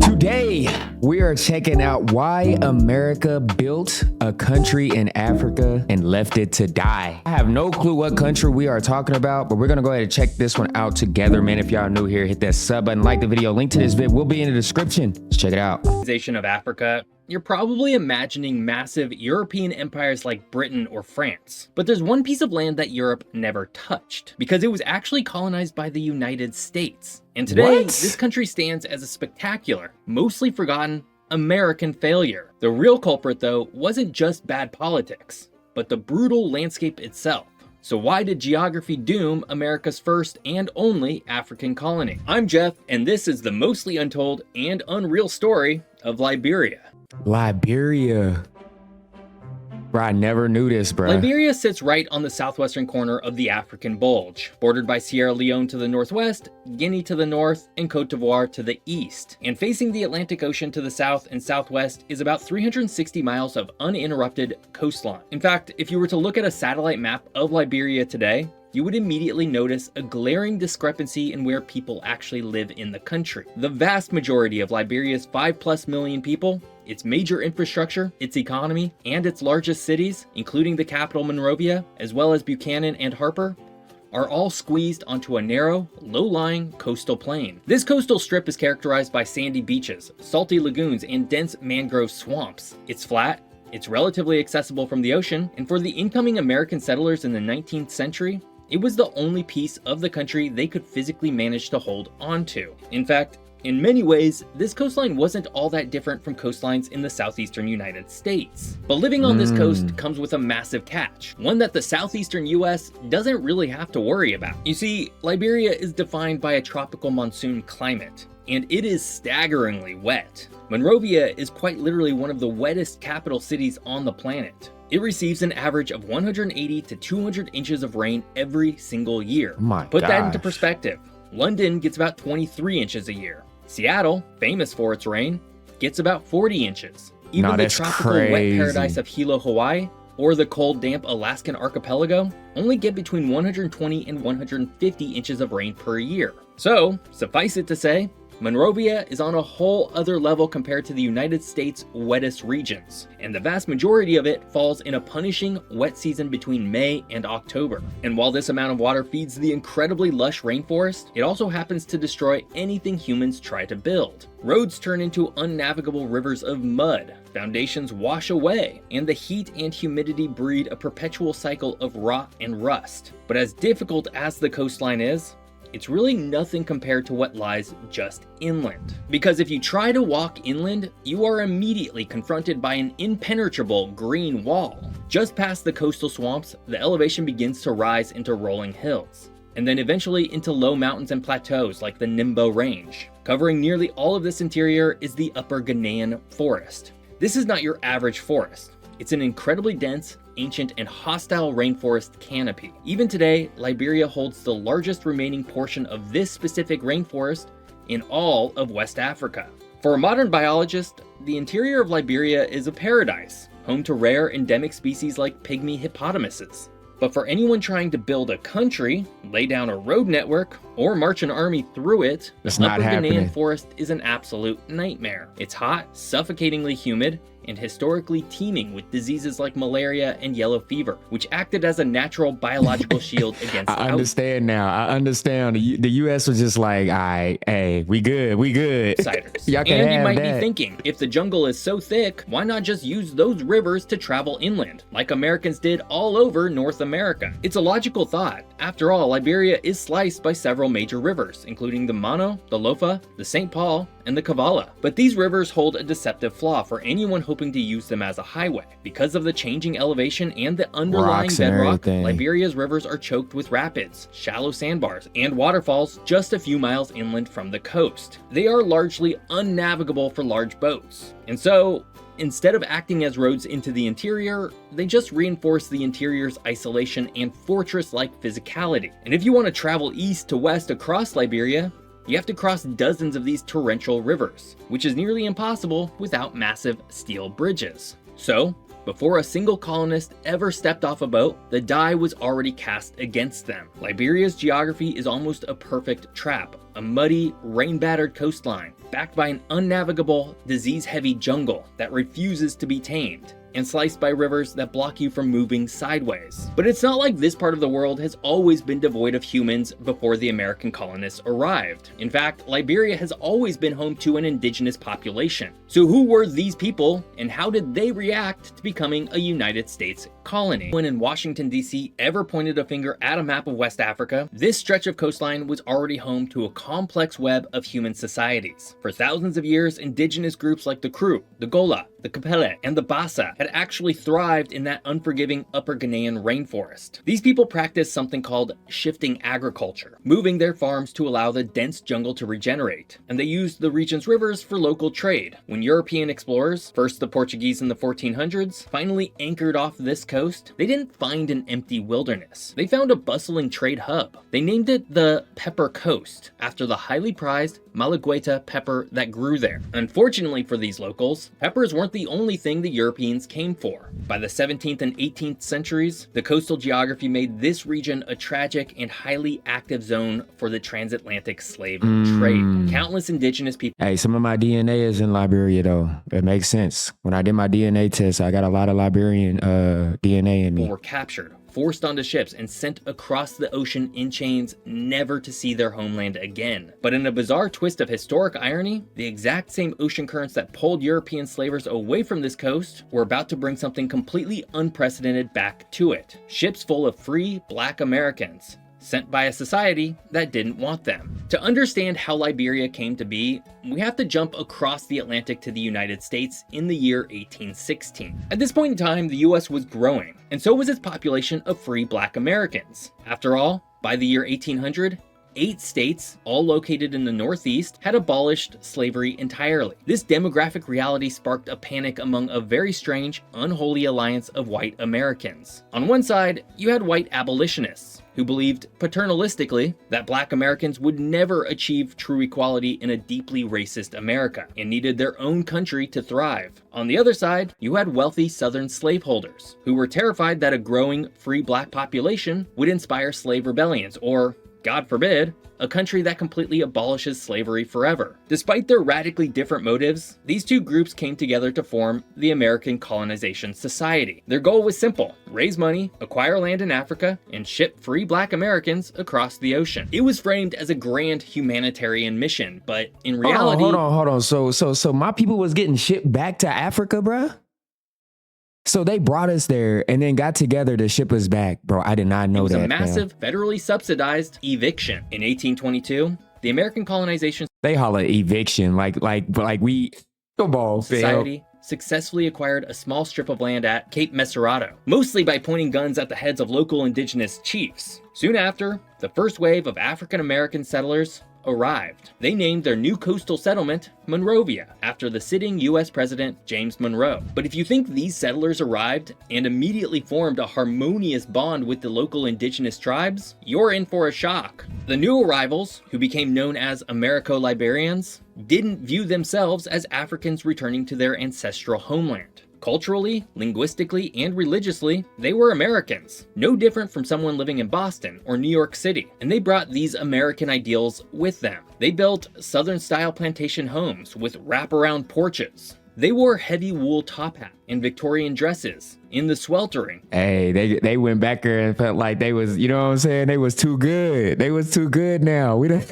Today, we are checking out why America built a country in Africa and left it to die. I have no clue what country we are talking about, but we're gonna go ahead and check this one out together, man. If y'all new here, hit that sub button, like the video, link to this vid will be in the description. Let's check it out. Colonization of Africa. You're probably imagining massive European empires like Britain or France. But there's one piece of land that Europe never touched, because it was actually colonized by the United States. And today, this country stands as a spectacular, mostly forgotten, American failure. The real culprit, though, wasn't just bad politics, but the brutal landscape itself. So why did geography doom America's first and only African colony? I'm Jeff, and this is the mostly untold and unreal story of Liberia. Liberia. Bro, I never knew this, bro. Liberia sits right on the southwestern corner of the African Bulge, bordered by Sierra Leone to the northwest, Guinea to the north, and Cote d'Ivoire to the east. And facing the Atlantic Ocean to the south and southwest is about 360 miles of uninterrupted coastline. In fact, if you were to look at a satellite map of Liberia today, you would immediately notice a glaring discrepancy in where people actually live in the country. The vast majority of Liberia's 5+ million people, its major infrastructure, its economy, and its largest cities, including the capital Monrovia, as well as Buchanan and Harper, are all squeezed onto a narrow, low-lying coastal plain. This coastal strip is characterized by sandy beaches, salty lagoons, and dense mangrove swamps. It's flat, it's relatively accessible from the ocean, and for the incoming American settlers in the 19th century, it was the only piece of the country they could physically manage to hold onto. In fact, in many ways, this coastline wasn't all that different from coastlines in the southeastern United States. But living on this coast comes with a massive catch, one that the southeastern US doesn't really have to worry about. You see, Liberia is defined by a tropical monsoon climate, and it is staggeringly wet. Monrovia is quite literally one of the wettest capital cities on the planet. It receives an average of 180 to 200 inches of rain every single year. Put that into perspective. London gets about 23 inches a year. Seattle, famous for its rain, gets about 40 inches. Even the tropical wet paradise of Hilo, Hawaii, or the cold, damp Alaskan archipelago only get between 120 and 150 inches of rain per year. So, suffice it to say, Monrovia is on a whole other level compared to the United States' wettest regions, and the vast majority of it falls in a punishing wet season between May and October. And while this amount of water feeds the incredibly lush rainforest, it also happens to destroy anything humans try to build. Roads turn into unnavigable rivers of mud, foundations wash away, and the heat and humidity breed a perpetual cycle of rot and rust. But as difficult as the coastline is, it's really nothing compared to what lies just inland. Because if you try to walk inland, you are immediately confronted by an impenetrable green wall. Just past the coastal swamps, the elevation begins to rise into rolling hills, and then eventually into low mountains and plateaus like the Nimbo Range. Covering nearly all of this interior is the Upper Ghanaian Forest. This is not your average forest. It's an incredibly dense, ancient, and hostile rainforest canopy. Even today, Liberia holds the largest remaining portion of this specific rainforest in all of West Africa. For a modern biologist, the interior of Liberia is a paradise, home to rare endemic species like pygmy hippopotamuses. But for anyone trying to build a country, lay down a road network, or march an army through it, the Upper Ghanaian Forest is an absolute nightmare. It's hot, suffocatingly humid, and historically teeming with diseases like malaria and yellow fever, which acted as a natural biological shield against I understand now. I understand. The US was just like, all right, hey, we good. Outsiders. And you might be thinking, if the jungle is so thick, why not just use those rivers to travel inland, like Americans did all over North America? It's a logical thought. After all, Liberia is sliced by several major rivers, including the Mano, the Lofa, the St. Paul, and the Kavala. But these rivers hold a deceptive flaw for anyone hoping to use them as a highway. Because of the changing elevation and the underlying bedrock, Liberia's rivers are choked with rapids, shallow sandbars, and waterfalls just a few miles inland from the coast. They are largely unnavigable for large boats. And so, instead of acting as roads into the interior, they just reinforce the interior's isolation and fortress-like physicality. And if you want to travel east to west across Liberia, you have to cross dozens of these torrential rivers, which is nearly impossible without massive steel bridges. So, Before a single colonist ever stepped off a boat, the die was already cast against them. Liberia's geography is almost a perfect trap. A muddy, rain-battered coastline, backed by an unnavigable, disease-heavy jungle that refuses to be tamed, and sliced by rivers that block you from moving sideways. But it's not like this part of the world has always been devoid of humans before the American colonists arrived. In fact, Liberia has always been home to an indigenous population. So who were these people, and how did they react to becoming a United States colony? When in Washington, D.C. ever pointed a finger at a map of West Africa, this stretch of coastline was already home to a complex web of human societies. For thousands of years, indigenous groups like the Kru, the Gola, the Kapele, and the Bassa had actually thrived in that unforgiving Upper Ghanaian rainforest. These people practiced something called shifting agriculture, moving their farms to allow the dense jungle to regenerate, and they used the region's rivers for local trade. When European explorers, first the Portuguese in the 1400s, finally anchored off this coast, they didn't find an empty wilderness. They found a bustling trade hub. They named it the Pepper Coast, after the highly prized Malagueta pepper that grew there. Unfortunately for these locals, peppers weren't the only thing the Europeans came for. By the 17th and 18th centuries, the coastal geography made this region a tragic and highly active zone for the transatlantic slave trade. Countless indigenous people— Hey, some of my DNA is in Liberia, though. It makes sense. When I did my DNA test, I got a lot of Liberian DNA in me. were captured, forced onto ships, and sent across the ocean in chains, never to see their homeland again. But in a bizarre twist of historic irony, the exact same ocean currents that pulled European slavers away from this coast were about to bring something completely unprecedented back to it. Ships full of free Black Americans, sent by a society that didn't want them. To understand how Liberia came to be, we have to jump across the Atlantic to the United States in the year 1816. At this point in time, the US was growing, and so was its population of free Black Americans. After all, by the year 1800, 8 states, all located in the Northeast, had abolished slavery entirely. This demographic reality sparked a panic among a very strange, unholy alliance of white Americans. On one side, you had white abolitionists, who believed paternalistically that Black Americans would never achieve true equality in a deeply racist America and needed their own country to thrive. On the other side, you had wealthy Southern slaveholders, who were terrified that a growing free Black population would inspire slave rebellions, or, God forbid, a country that completely abolishes slavery forever. Despite their radically different motives, these two groups came together to form the American Colonization Society. Their goal was simple: raise money, acquire land in Africa, and ship free Black Americans across the ocean. It was framed as a grand humanitarian mission, but in reality— Hold on. So my people was getting shipped back to Africa, bruh? So they brought us there and then got together to ship us back. Bro, I did not know that. It was a massive, federally subsidized eviction. In 1822, the American Colonization They holla eviction like we football Society successfully acquired a small strip of land at Cape Meserado, mostly by pointing guns at the heads of local indigenous chiefs. Soon after, the first wave of African American settlers arrived. They named their new coastal settlement Monrovia, after the sitting US President James Monroe. But if you think these settlers arrived and immediately formed a harmonious bond with the local indigenous tribes, you're in for a shock. The new arrivals, who became known as Americo-Liberians, didn't view themselves as Africans returning to their ancestral homeland. Culturally, linguistically, and religiously, they were Americans, no different from someone living in Boston or New York City, and they brought these American ideals with them. They built Southern-style plantation homes with wraparound porches. They wore heavy wool top hats and Victorian dresses in the sweltering. Hey, they went back there and felt like they was, you know what I'm saying? They was too good. They was too good now. We don't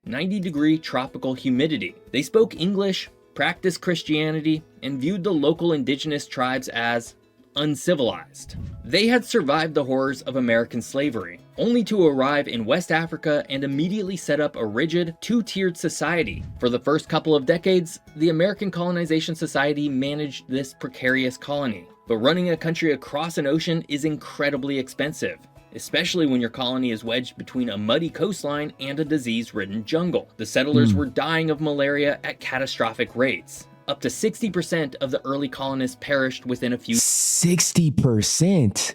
90-degree tropical humidity. They spoke English, practiced Christianity, and viewed the local indigenous tribes as uncivilized. They had survived the horrors of American slavery, only to arrive in West Africa and immediately set up a rigid, two-tiered society. For the first couple of decades, the American Colonization Society managed this precarious colony. But running a country across an ocean is incredibly expensive, especially when your colony is wedged between a muddy coastline and a disease-ridden jungle. The settlers were dying of malaria at catastrophic rates. Up to 60% of the early colonists perished within a few 60%.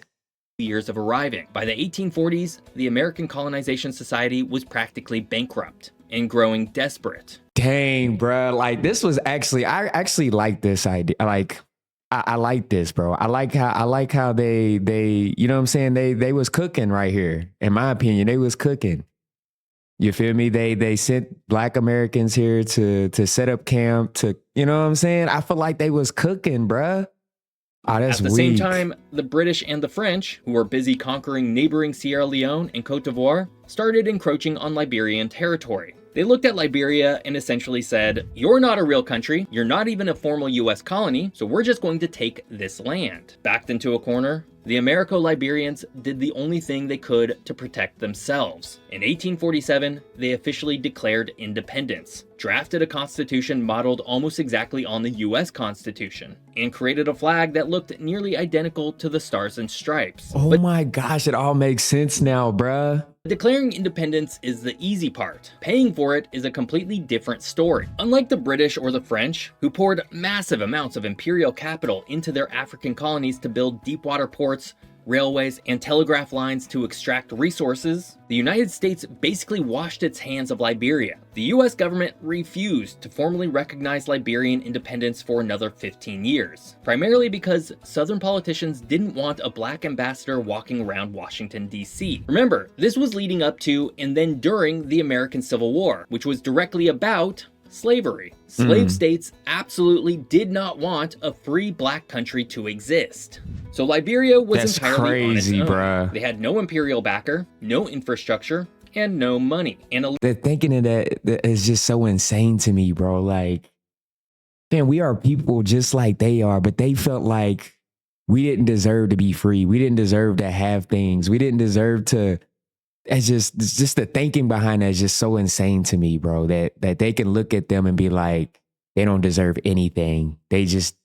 years of arriving. By the 1840s, the American Colonization Society was practically bankrupt and growing desperate. Dang, bruh. Like, this was actually, I actually like this idea. Like, I like this, bro. I like how they you know what I'm saying? They was cooking right here. In my opinion, they was cooking. You feel me? They sent Black Americans here to set up camp to, you know what I'm saying? I feel like they was cooking, bruh. Oh, that's At the same weak. time, the British and the French, who were busy conquering neighboring Sierra Leone and Cote d'Ivoire, started encroaching on Liberian territory. They looked at Liberia and essentially said, "You're not a real country, you're not even a formal US colony, so we're just going to take this land." Backed into a corner, the Americo-Liberians did the only thing they could to protect themselves. In 1847, they officially declared independence, drafted a constitution modeled almost exactly on the US Constitution, and created a flag that looked nearly identical to the Stars and Stripes. Oh my gosh, it all makes sense now, bruh. Declaring independence is the easy part. Paying for it is a completely different story. Unlike the British or the French, who poured massive amounts of imperial capital into their African colonies to build deep-water ports, railways, and telegraph lines to extract resources, the United States basically washed its hands of Liberia. The US government refused to formally recognize Liberian independence for another 15 years, primarily because Southern politicians didn't want a black ambassador walking around Washington, D.C. Remember, this was leading up to and then during the American Civil War, which was directly about slavery. Slave states absolutely did not want a free black country to exist. So Liberia was That's entirely crazy, on its own. bruh. They had no imperial backer, no infrastructure, and no money. And The thinking of that is just so insane to me, bro. Like, man, we are people just like they are, but they felt like we didn't deserve to be free. We didn't deserve to have things. We didn't deserve to. It's just the thinking behind that is just so insane to me, bro. That they can look at them and be like, they don't deserve anything. They're just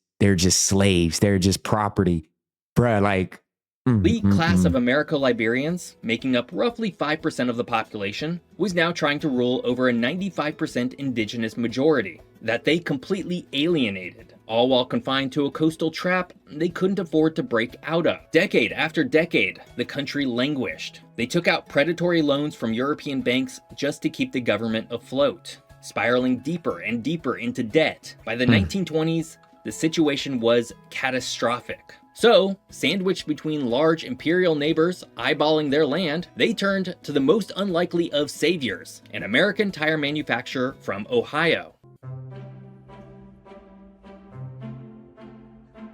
slaves. They're just property, bruh. Like, elite class of Americo-Liberians, making up roughly 5% of the population, was now trying to rule over a 95% indigenous majority that they completely alienated, all while confined to a coastal trap they couldn't afford to break out of. Decade after decade, the country languished. They took out predatory loans from European banks just to keep the government afloat, spiraling deeper and deeper into debt. By the 1920s, the situation was catastrophic. So, sandwiched between large imperial neighbors eyeballing their land, they turned to the most unlikely of saviors, an American tire manufacturer from Ohio.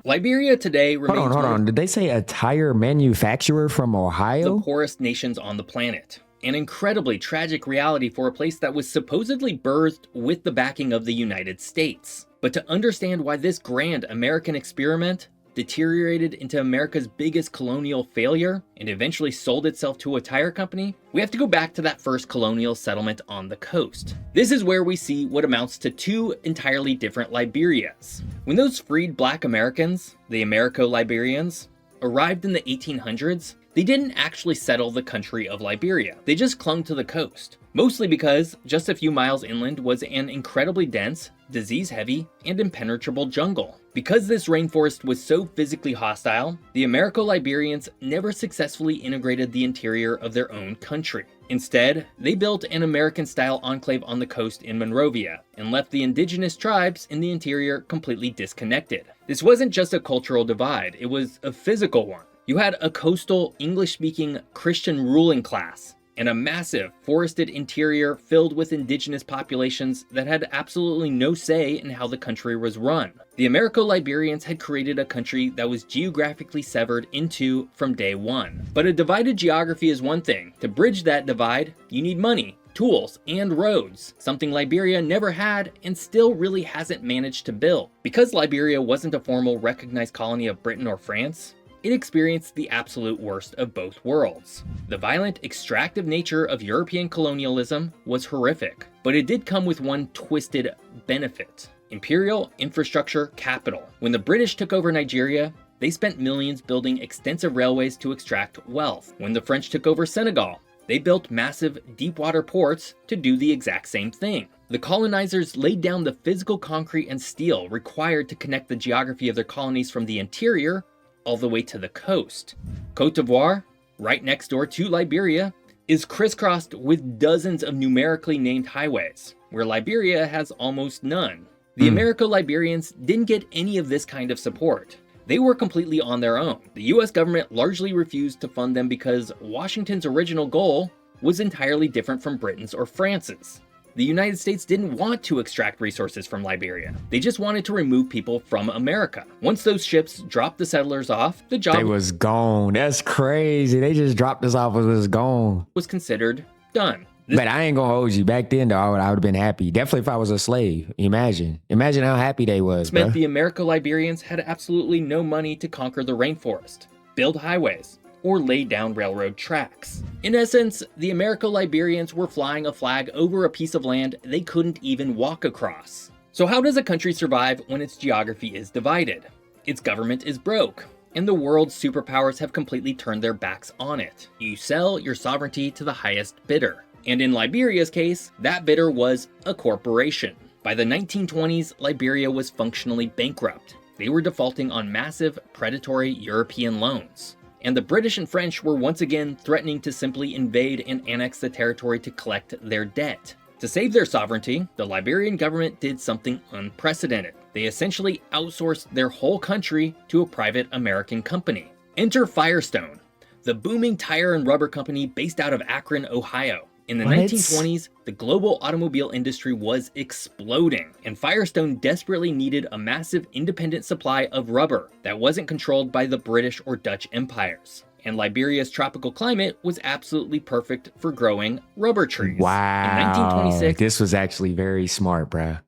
Liberia today remains hold on. Did they say a tire manufacturer from Ohio? the poorest nations on the planet. An incredibly tragic reality for a place that was supposedly birthed with the backing of the United States. But to understand why this grand American experiment deteriorated into America's biggest colonial failure and eventually sold itself to a tire company, we have to go back to that first colonial settlement on the coast. This is where we see what amounts to two entirely different Liberias. When those freed black Americans, the Americo-Liberians, arrived in the 1800s, they didn't actually settle the country of Liberia. They just clung to the coast, mostly because just a few miles inland was an incredibly dense, disease-heavy, and impenetrable jungle. Because this rainforest was so physically hostile, the Americo-Liberians never successfully integrated the interior of their own country. Instead, they built an American-style enclave on the coast in Monrovia, and left the indigenous tribes in the interior completely disconnected. This wasn't just a cultural divide, it was a physical one. You had a coastal, English-speaking Christian ruling class, and a massive forested interior filled with indigenous populations that had absolutely no say in how the country was run. The Americo-Liberians had created a country that was geographically severed in two from day one. But a divided geography is one thing. To bridge that divide, you need money, tools, and roads, something Liberia never had and still really hasn't managed to build. Because Liberia wasn't a formal recognized colony of Britain or France, it experienced the absolute worst of both worlds. The violent, extractive nature of European colonialism was horrific, but it did come with one twisted benefit: imperial infrastructure capital. When the British took over Nigeria, they spent millions building extensive railways to extract wealth. When the French took over Senegal, they built massive deep-water ports to do the exact same thing. The colonizers laid down the physical concrete and steel required to connect the geography of their colonies from the interior all the way to the coast. Cote d'Ivoire, right next door to Liberia, is crisscrossed with dozens of numerically named highways, where Liberia has almost none. The Americo-Liberians didn't get any of this kind of support. They were completely on their own. The US government largely refused to fund them because Washington's original goal was entirely different from Britain's or France's. The United States didn't want to extract resources from Liberia. They just wanted to remove people from America. Once those ships dropped the settlers off, the job was gone. That's crazy. They just dropped us off and was gone. Was considered done. But I ain't gonna hold you. Back then, though, I would have been happy. Definitely if I was a slave. Imagine how happy they was. This meant the Americo-Liberians had absolutely no money to conquer the rainforest, build highways, or lay down railroad tracks. In essence, the Americo-Liberians were flying a flag over a piece of land they couldn't even walk across. So how does a country survive when its geography is divided? Its government is broke, and the world's superpowers have completely turned their backs on it. You sell your sovereignty to the highest bidder. And in Liberia's case, that bidder was a corporation. By the 1920s, Liberia was functionally bankrupt. They were defaulting on massive, predatory European loans. And the British and French were once again threatening to simply invade and annex the territory to collect their debt. To save their sovereignty, the Liberian government did something unprecedented. They essentially outsourced their whole country to a private American company. Enter Firestone, the booming tire and rubber company based out of Akron, Ohio. In the 1920s, the global automobile industry was exploding, and Firestone desperately needed a massive independent supply of rubber that wasn't controlled by the British or Dutch empires. And Liberia's tropical climate was absolutely perfect for growing rubber trees. Wow. In 1926, this was actually very smart, bruh.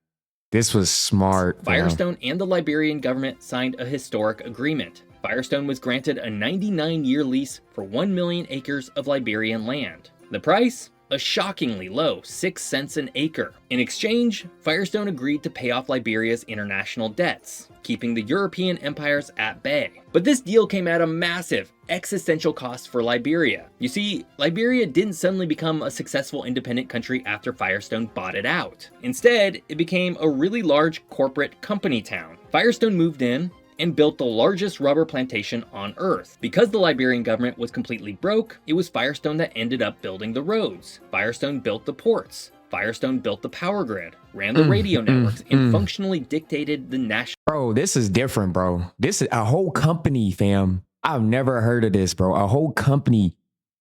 This was smart. Firestone and the Liberian government signed a historic agreement. Firestone was granted a 99-year lease for 1 million acres of Liberian land. The price? A shockingly low 6 cents an acre. In exchange, Firestone agreed to pay off Liberia's international debts, keeping the European empires at bay. But this deal came at a massive existential cost for Liberia. You see, Liberia didn't suddenly become a successful independent country after Firestone bought it out. Instead, it became a really large corporate company town. Firestone moved in and built the largest rubber plantation on Earth. Because the Liberian government was completely broke, it was Firestone that ended up building the roads. Firestone built the ports. Firestone built the power grid, ran the radio networks, and functionally dictated the national... Bro, this is different, bro. This is a whole company, fam. I've never heard of this, bro. A whole company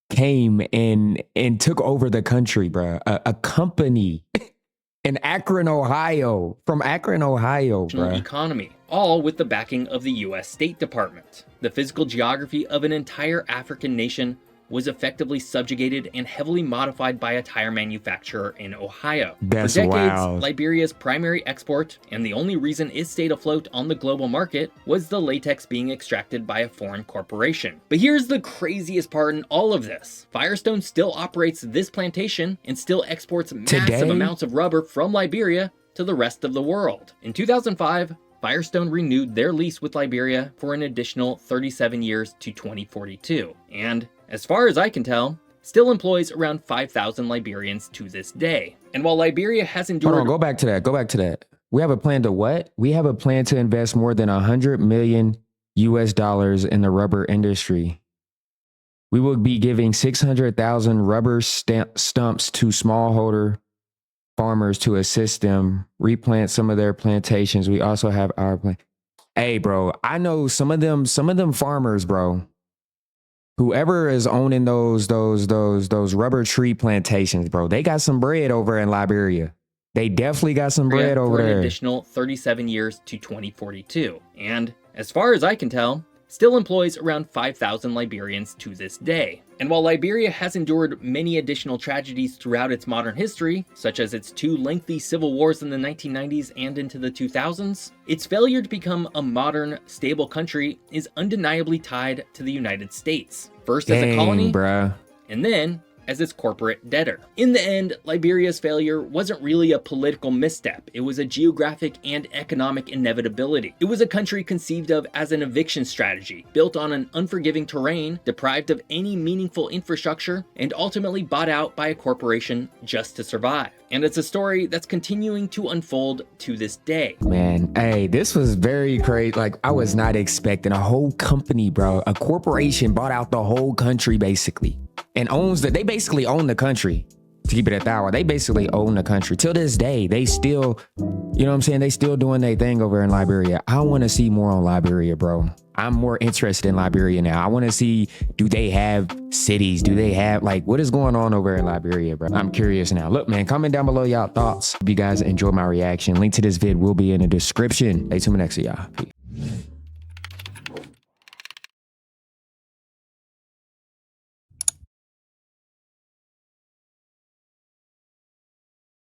came and took over the country, bro. A company in Akron, Ohio. From Akron, Ohio, bro. Economy, all with the backing of the US State Department. The physical geography of an entire African nation was effectively subjugated and heavily modified by a tire manufacturer in Ohio. That's For decades, wild. Liberia's primary export, and the only reason it stayed afloat on the global market, was the latex being extracted by a foreign corporation. But here's the craziest part in all of this. Firestone still operates this plantation and still exports massive amounts of rubber from Liberia to the rest of the world. In 2005, Firestone renewed their lease with Liberia for an additional 37 years to 2042, and as far as I can tell, still employs around 5,000 Liberians to this day. And while Liberia has endured... Hold on, go back to that. We have a plan to what? We have a plan to invest more than $100 million US in the rubber industry. We will be giving 600,000 rubber stumps to smallholder farmers to assist them replant some of their plantations. We also have our plan. Hey, bro, I know some of them farmers, bro. Whoever is owning those rubber tree plantations, bro, they got some bread over in Liberia. They definitely got some bread over for there. An additional 37 years to 2042. And as far as I can tell, still employs around 5,000 Liberians to this day. And while Liberia has endured many additional tragedies throughout its modern history, such as its 2 lengthy civil wars in the 1990s and into the 2000s, its failure to become a modern, stable country is undeniably tied to the United States. First as a colony, bruh. And then as its corporate debtor. In the end, Liberia's failure wasn't really a political misstep. It was a geographic and economic inevitability. It was a country conceived of as an eviction strategy, built on an unforgiving terrain, deprived of any meaningful infrastructure, and ultimately bought out by a corporation just to survive. And it's a story that's continuing to unfold to this day. Man, hey, this was very crazy. Like, I was not expecting a whole company, bro. A corporation bought out the whole country, basically. And they basically own the country. to keep it 1,000. They basically own the country. Till this day, they still, you know what I'm saying? They still doing their thing over in Liberia. I want to see more on Liberia, bro. I'm more interested in Liberia now. I want to see, do they have cities? Do they have, like, what is going on over in Liberia, bro? I'm curious now. Look, man, comment down below y'all thoughts. If you guys enjoy my reaction, link to this vid will be in the description. Stay tuned next to y'all. Peace.